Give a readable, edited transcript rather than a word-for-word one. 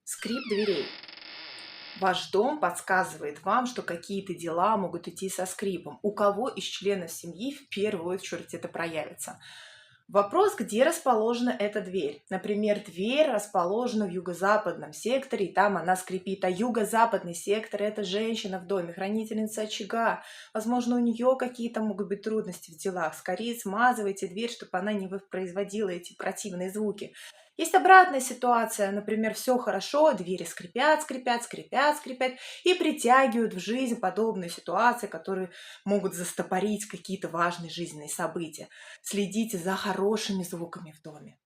Скрип дверей. Ваш дом подсказывает вам, что какие-то дела могут идти со скрипом. У кого из членов семьи в первую очередь это проявится? Вопрос, где расположена эта дверь. Например, дверь расположена в юго-западном секторе, и там она скрипит. А юго-западный сектор– это женщина в доме, хранительница очага. Возможно, у нее какие-то могут быть трудности в делах. Скорее смазывайте дверь, чтобы она не воспроизводила эти противные звуки. Есть обратная ситуация, например, все хорошо, двери скрипят, скрипят, скрипят, скрипят и притягивают в жизнь подобные ситуации, которые могут застопорить какие-то важные жизненные события. Следите за хорошими звуками в доме.